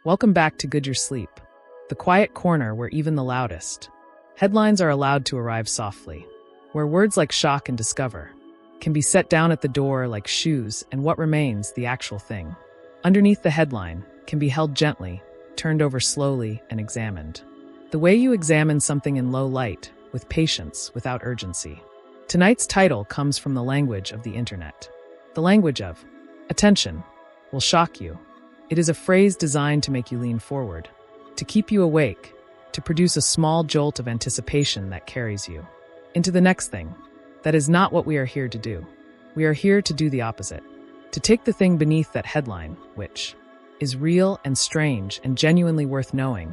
Welcome back to Good Your Sleep, the quiet corner where even the loudest headlines are allowed to arrive softly, where words like shock and discover can be set down at the door like shoes, and what remains, the actual thing underneath the headline, can be held gently, turned over slowly, and examined. The way you examine something in low light, with patience, without urgency. Tonight's title comes from the language of the internet. The language of attention will shock you. It is a phrase designed to make you lean forward, to keep you awake, to produce a small jolt of anticipation that carries you into the next thing. That is not what we are here to do. We are here to do the opposite, to take the thing beneath that headline, which is real and strange and genuinely worth knowing,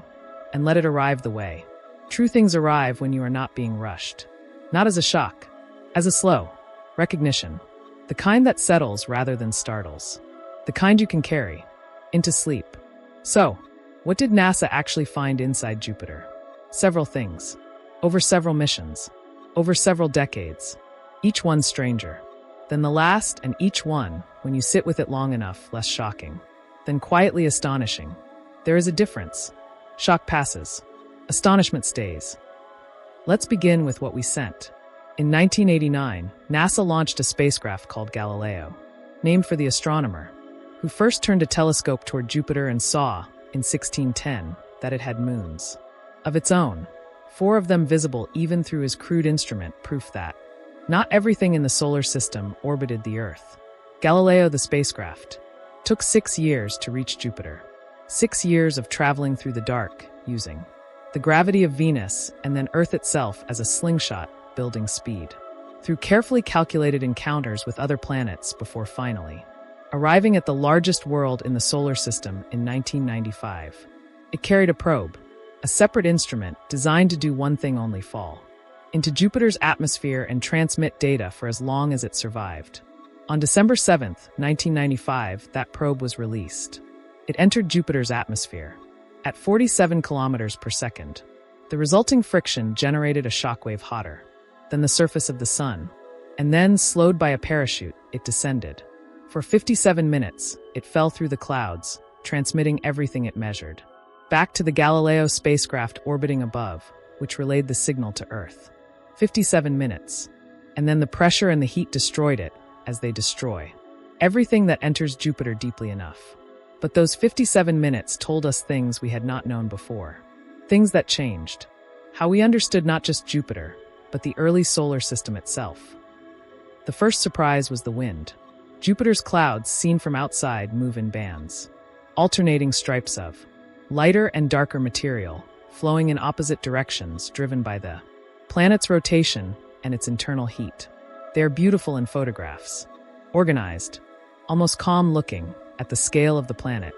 and let it arrive the way true things arrive when you are not being rushed. Not as a shock, as a slow recognition, the kind that settles rather than startles, the kind you can carry into sleep. So, what did NASA actually find inside Jupiter? Several things, over several missions, over several decades, each one stranger than the last, and each one, when you sit with it long enough, less shocking, then quietly astonishing. There is a difference. Shock passes. Astonishment stays. Let's begin with what we sent. In 1989, NASA launched a spacecraft called Galileo, named for the astronomer who first turned a telescope toward Jupiter and saw, in 1610, that it had moons of its own, 4 of them visible even through his crude instrument, proof that not everything in the solar system orbited the Earth. Galileo, the spacecraft, took 6 years to reach Jupiter. 6 years of traveling through the dark, using the gravity of Venus and then Earth itself as a slingshot, building speed, through carefully calculated encounters with other planets before finally arriving at the largest world in the solar system in 1995. It carried a probe, a separate instrument designed to do one thing only: fall into Jupiter's atmosphere and transmit data for as long as it survived. On December 7, 1995, that probe was released. It entered Jupiter's atmosphere at 47 kilometers per second. The resulting friction generated a shockwave hotter than the surface of the sun, and then, slowed by a parachute, it descended. For 57 minutes, it fell through the clouds, transmitting everything it measured back to the Galileo spacecraft orbiting above, which relayed the signal to Earth. 57 minutes. And then the pressure and the heat destroyed it, as they destroy everything that enters Jupiter deeply enough. But those 57 minutes told us things we had not known before. Things that changed how we understood not just Jupiter, but the early solar system itself. The first surprise was the wind. Jupiter's clouds, seen from outside, move in bands, alternating stripes of lighter and darker material, flowing in opposite directions, driven by the planet's rotation and its internal heat. They are beautiful in photographs, organized, almost calm-looking at the scale of the planet.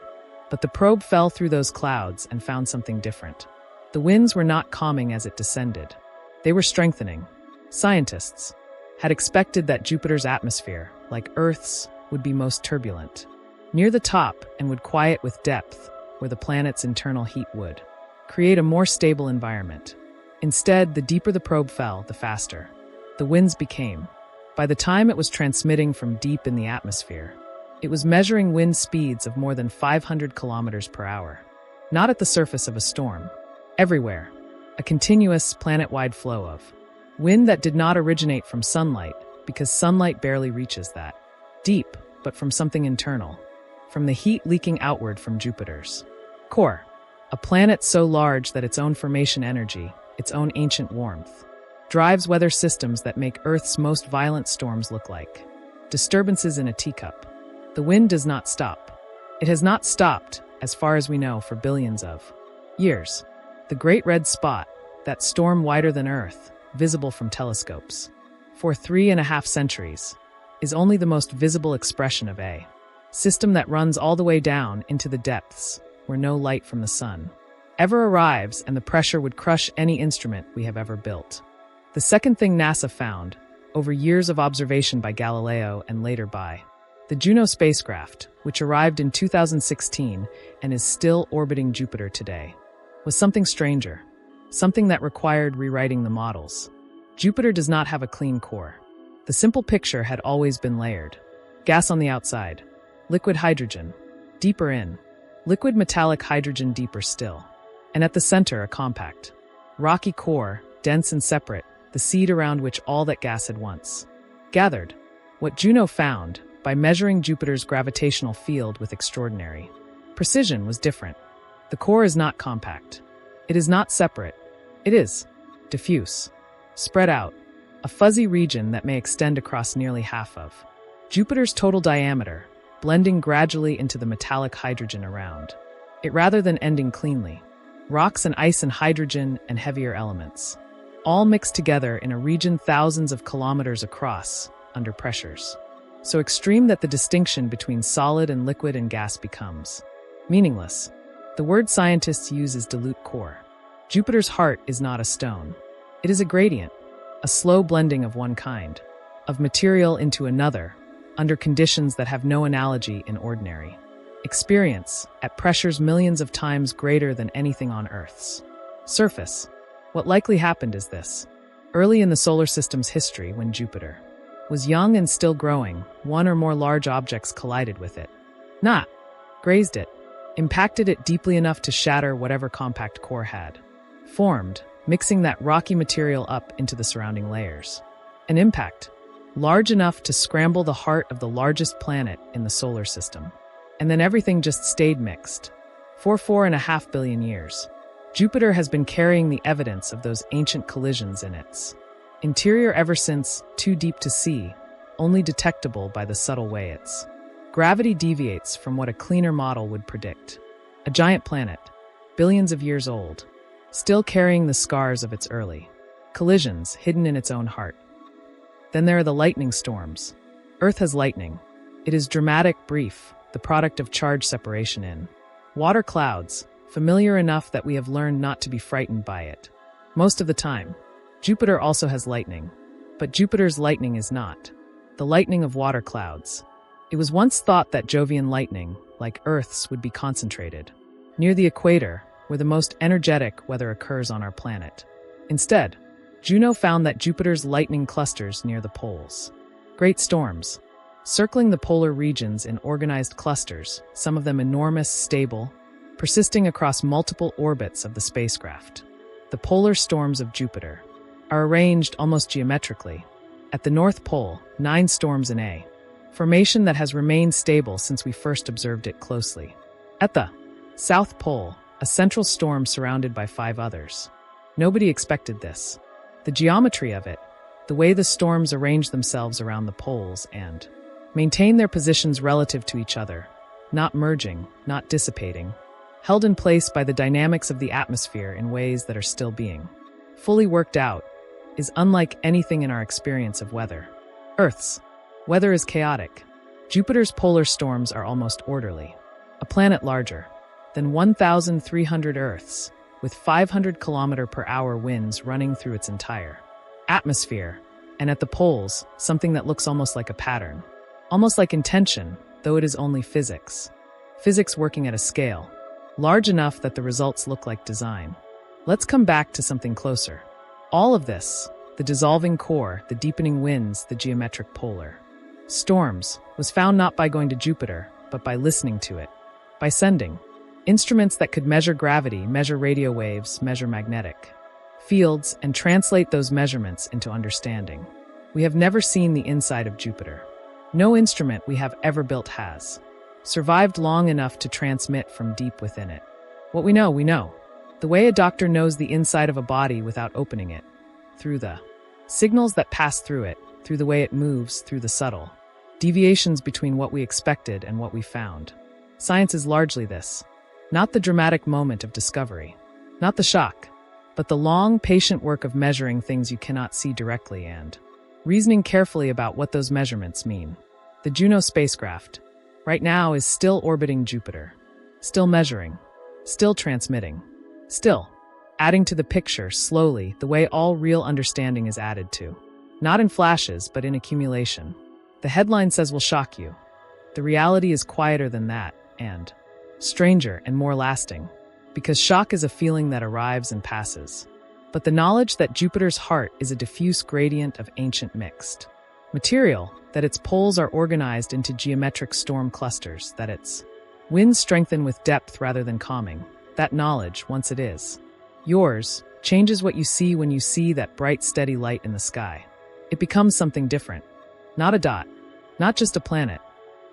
But the probe fell through those clouds and found something different. The winds were not calming as it descended. They were strengthening. Scientists had expected that Jupiter's atmosphere, like Earth's, would be most turbulent, near the top, and would quiet with depth, where the planet's internal heat would create a more stable environment. Instead, the deeper the probe fell, the faster the winds became. By the time it was transmitting from deep in the atmosphere, it was measuring wind speeds of more than 500 kilometers per hour. Not at the surface of a storm. Everywhere, a continuous planet-wide flow of wind that did not originate from sunlight, because sunlight barely reaches that deep, but from something internal, from the heat leaking outward from Jupiter's core, a planet so large that its own formation energy, its own ancient warmth, drives weather systems that make Earth's most violent storms look like disturbances in a teacup. The wind does not stop. It has not stopped, as far as we know, for billions of years. The Great Red Spot, that storm wider than Earth, visible from telescopes, for 3.5 centuries, is only the most visible expression of a system that runs all the way down into the depths, where no light from the sun ever arrives, and the pressure would crush any instrument we have ever built. The second thing NASA found, over years of observation by Galileo and later by the Juno spacecraft, which arrived in 2016 and is still orbiting Jupiter today, was something stranger. Something that required rewriting the models. Jupiter does not have a clean core. The simple picture had always been layered. Gas on the outside, liquid hydrogen, deeper in, liquid metallic hydrogen deeper still. And at the center, a compact, rocky core, dense and separate, the seed around which all that gas had once gathered. What Juno found, by measuring Jupiter's gravitational field with extraordinary precision, was different. The core is not compact. It is not separate. It is diffuse, spread out, a fuzzy region that may extend across nearly half of Jupiter's total diameter, blending gradually into the metallic hydrogen around it rather than ending cleanly. Rocks and ice and hydrogen and heavier elements, all mixed together in a region thousands of kilometers across, under pressures so extreme that the distinction between solid and liquid and gas becomes meaningless. The word scientists use is dilute core. Jupiter's heart is not a stone. It is a gradient, a slow blending of one kind of material into another, under conditions that have no analogy in ordinary experience, at pressures millions of times greater than anything on Earth's surface. What likely happened is this. Early in the solar system's history, when Jupiter was young and still growing, one or more large objects collided with it. Not grazed it, impacted it deeply enough to shatter whatever compact core had formed, mixing that rocky material up into the surrounding layers. An impact large enough to scramble the heart of the largest planet in the solar system. And then everything just stayed mixed. For 4.5 billion years, Jupiter has been carrying the evidence of those ancient collisions in its interior ever since, too deep to see, only detectable by the subtle way its gravity deviates from what a cleaner model would predict. A giant planet, billions of years old, still carrying the scars of its early collisions hidden in its own heart. Then there are the lightning storms. Earth has lightning. It is dramatic, brief, the product of charge separation in water clouds, familiar enough that we have learned not to be frightened by it. Most of the time, Jupiter also has lightning, but Jupiter's lightning is not the lightning of water clouds. It was once thought that Jovian lightning, like Earth's, would be concentrated near the equator, where the most energetic weather occurs on our planet. Instead, Juno found that Jupiter's lightning clusters near the poles. Great storms, circling the polar regions in organized clusters, some of them enormous, stable, persisting across multiple orbits of the spacecraft. The polar storms of Jupiter are arranged almost geometrically. At the North Pole, 9 storms in a formation that has remained stable since we first observed it closely. At the South Pole, a central storm surrounded by 5 others. Nobody expected this. The geometry of it, the way the storms arrange themselves around the poles and maintain their positions relative to each other, not merging, not dissipating, held in place by the dynamics of the atmosphere in ways that are still being fully worked out, is unlike anything in our experience of weather. Earth's weather is chaotic. Jupiter's polar storms are almost orderly. A planet larger than 1,300 Earths, with 500 km/h winds running through its entire atmosphere, and at the poles, something that looks almost like a pattern. Almost like intention, though it is only physics. Physics working at a scale large enough that the results look like design. Let's come back to something closer. All of this, the dissolving core, the deepening winds, the geometric polar storms, was found not by going to Jupiter, but by listening to it, by sending instruments that could measure gravity, measure radio waves, measure magnetic fields, and translate those measurements into understanding. We have never seen the inside of Jupiter. No instrument we have ever built has survived long enough to transmit from deep within it. What we know, we know. The way a doctor knows the inside of a body without opening it, through the signals that pass through it, through the way it moves, through the subtle deviations between what we expected and what we found. Science is largely this. Not the dramatic moment of discovery, not the shock, but the long, patient work of measuring things you cannot see directly and reasoning carefully about what those measurements mean. The Juno spacecraft, right now, is still orbiting Jupiter, still measuring, still transmitting, still adding to the picture slowly the way all real understanding is added to. Not in flashes, but in accumulation. The headline says will shock you. The reality is quieter than that, and stranger and more lasting, because shock is a feeling that arrives and passes. But the knowledge that Jupiter's heart is a diffuse gradient of ancient mixed material, that its poles are organized into geometric storm clusters, that its Winds strengthen with depth rather than calming. That knowledge, once it is yours, changes what you see when you see that bright, steady light in the sky. It becomes something different. Not a dot, not just a planet,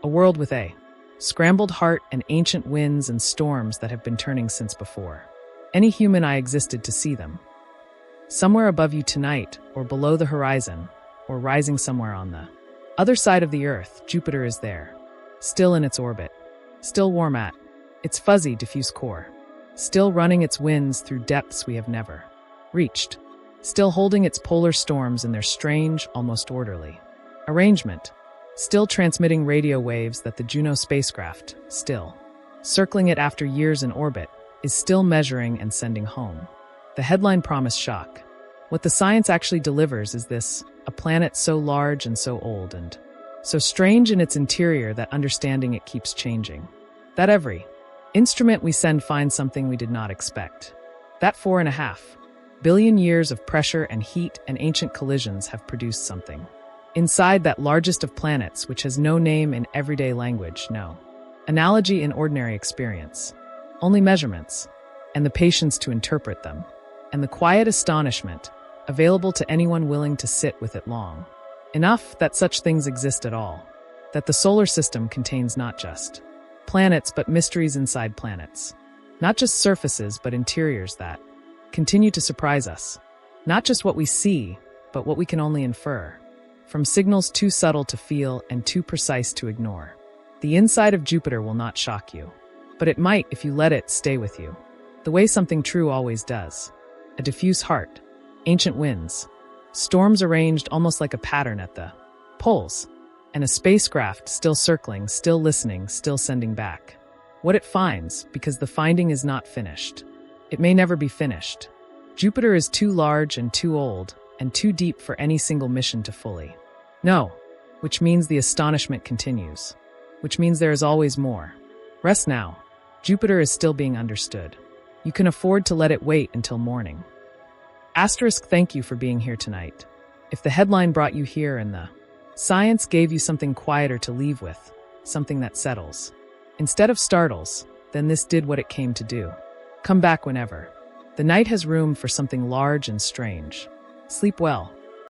a world with a scrambled heart and ancient winds and storms that have been turning since before any human eye existed to see them. Somewhere above you tonight, or below the horizon, or rising somewhere on the other side of the Earth, Jupiter is there, still in its orbit, still warm at its fuzzy, diffuse core, still running its winds through depths we have never reached, still holding its polar storms in their strange, almost orderly arrangement, still transmitting radio waves that the Juno spacecraft, still circling it after years in orbit, is still measuring and sending home. The headline promised shock. What the science actually delivers is this: a planet so large and so old and so strange in its interior that understanding it keeps changing. That every instrument we send finds something we did not expect. That 4.5 billion years of pressure and heat and ancient collisions have produced something inside that largest of planets, which has no name in everyday language, no analogy in ordinary experience, only measurements, and the patience to interpret them, and the quiet astonishment available to anyone willing to sit with it long enough that such things exist at all, that the solar system contains not just planets but mysteries inside planets, not just surfaces but interiors that continue to surprise us, not just what we see but what we can only infer, from signals too subtle to feel and too precise to ignore. The inside of Jupiter will not shock you, but it might if you let it stay with you, the way something true always does. A diffuse heart, ancient winds, storms arranged almost like a pattern at the poles, and a spacecraft still circling, still listening, still sending back what it finds, because the finding is not finished. It may never be finished. Jupiter is too large and too old and too deep for any single mission to fully know, which means the astonishment continues, which means there is always more. Rest now. Jupiter is still being understood. You can afford to let it wait until morning. Asterisk, thank you for being here tonight. If the headline brought you here and the science gave you something quieter to leave with, something that settles instead of startles, then this did what it came to do. Come back whenever. The night has room for something large and strange. Sleep well.